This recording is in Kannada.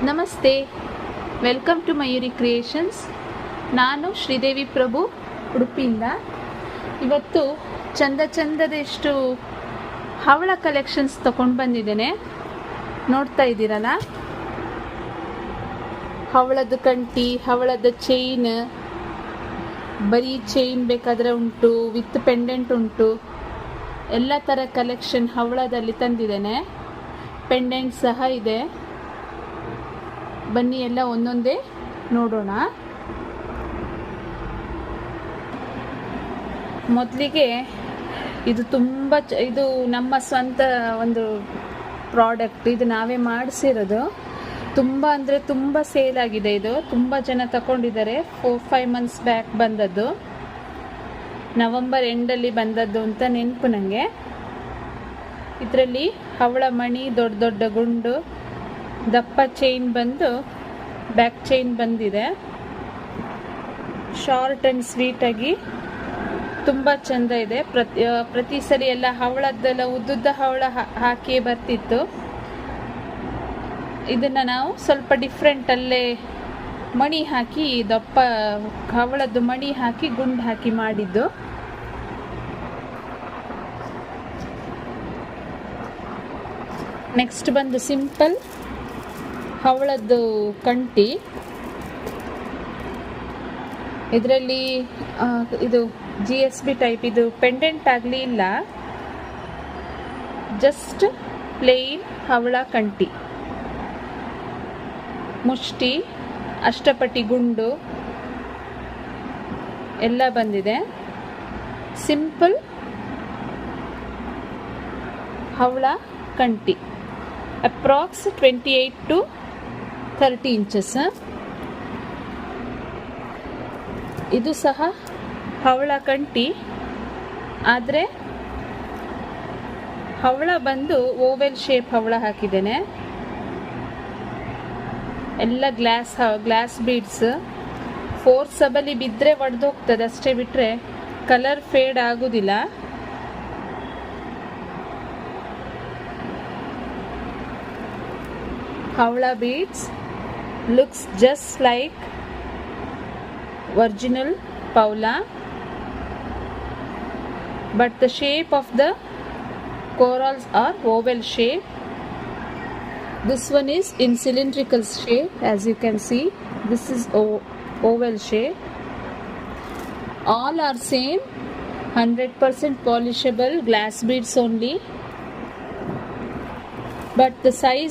ನಮಸ್ತೆ, ವೆಲ್ಕಮ್ ಟು ಮಯೂರಿ ಕ್ರಿಯೇಷನ್ಸ್. ನಾನು ಶ್ರೀದೇವಿ ಪ್ರಭು, ಉಡುಪಿಯಿಂದ. ಇವತ್ತು ಚಂದದೆಷ್ಟು ಹವಳ ಕಲೆಕ್ಷನ್ಸ್ ತೊಗೊಂಡು ಬಂದಿದ್ದೇನೆ. ನೋಡ್ತಾ ಇದ್ದೀರಲ್ಲ, ಹವಳದ ಕಂಠಿ, ಹವಳದ ಚೈನ್, ಬರೀ ಚೈನ್ ಬೇಕಾದರೆ ಉಂಟು, ವಿತ್ ಪೆಂಡೆಂಟ್ ಉಂಟು. ಎಲ್ಲ ಥರ ಕಲೆಕ್ಷನ್ ಹವಳದಲ್ಲಿ ತಂದಿದ್ದೇನೆ. ಪೆಂಡೆಂಟ್ ಸಹ ಇದೆ. ಬನ್ನಿ ಎಲ್ಲ ಒಂದೊಂದೇ ನೋಡೋಣ. ಮೊದಲಿಗೆ ಇದು ನಮ್ಮ ಸ್ವಂತ ಒಂದು ಪ್ರಾಡಕ್ಟ್. ಇದು ನಾವೇ ಮಾಡಿಸಿರೋದು. ತುಂಬ ಅಂದರೆ ತುಂಬ ಸೇಲ್ ಆಗಿದೆ. ಇದು ತುಂಬ ಜನ ತಗೊಂಡಿದ್ದಾರೆ. 4-5 ಮಂತ್ಸ್ ಬ್ಯಾಕ್ ಬಂದದ್ದು, ನವಂಬರ್ ಎಂಡಲ್ಲಿ ಬಂದದ್ದು ಅಂತ ನೆನಪು ನನಗೆ. ಇದರಲ್ಲಿ ಹವಳ ಮಣಿ, ದೊಡ್ಡ ದೊಡ್ಡ ಗುಂಡು, ದಪ್ಪ ಚೈನ್ ಬಂದು ಬ್ಯಾಕ್ ಚೈನ್ ಬಂದಿದೆ. ಶಾರ್ಟ್ ಆ್ಯಂಡ್ ಸ್ವೀಟಾಗಿ ತುಂಬ ಚೆಂದ ಇದೆ. ಪ್ರತಿ ಸಲ ಎಲ್ಲ ಹವಳದ್ದೆಲ್ಲ ಉದ್ದುದ್ದ ಹವಳ ಹಾಕಿ ಬರ್ತಿತ್ತು. ಇದನ್ನು ನಾವು ಸ್ವಲ್ಪ ಡಿಫ್ರೆಂಟಲ್ಲೇ ಮಣಿ ಹಾಕಿ, ದಪ್ಪ ಹವಳದ್ದು ಮಣಿ ಹಾಕಿ ಗುಂಡು ಹಾಕಿ ಮಾಡಿದ್ದು. ನೆಕ್ಸ್ಟ್ ಬಂದು ಸಿಂಪಲ್ ಹವಳದ್ದು ಕಂಠಿ. ಇದರಲ್ಲಿ ಇದು GSB ಟೈಪ್. ಇದು ಪೆಂಡೆಂಟ್ ಆಗಲಿ ಇಲ್ಲ, ಜಸ್ಟ್ ಪ್ಲೇನ್ ಹವಳ ಕಂಠಿ. ಮುಷ್ಟಿ, ಅಷ್ಟಪಟಿ ಗುಂಡು ಎಲ್ಲ ಬಂದಿದೆ. Simple Havala Kanthi, approx 28 to 30 inches. ಇದು ಸಹ ಹವಳ ಕಂಠಿ, ಆದರೆ ಹವಳ ಬಂದು ಓವೆಲ್ ಶೇಪ್ ಹವಳ ಹಾಕಿದ್ದೇನೆ. ಎಲ್ಲ ಗ್ಲಾಸ್ ಬೀಡ್ಸ್. ಫೋರ್ಸಬಲಿ ಬಿದ್ದರೆ ಒಡೆದೋಗ್ತದೆ ಅಷ್ಟೇ, ಬಿಟ್ಟರೆ ಕಲರ್ ಫೇಡ್ ಆಗೋದಿಲ್ಲ. Howla beads looks just like original Paula, but the shape of the corals are oval shape. This one is in cylindrical shape, as you can see. This is oval shape. All are same, 100% polishable glass beads only, but the size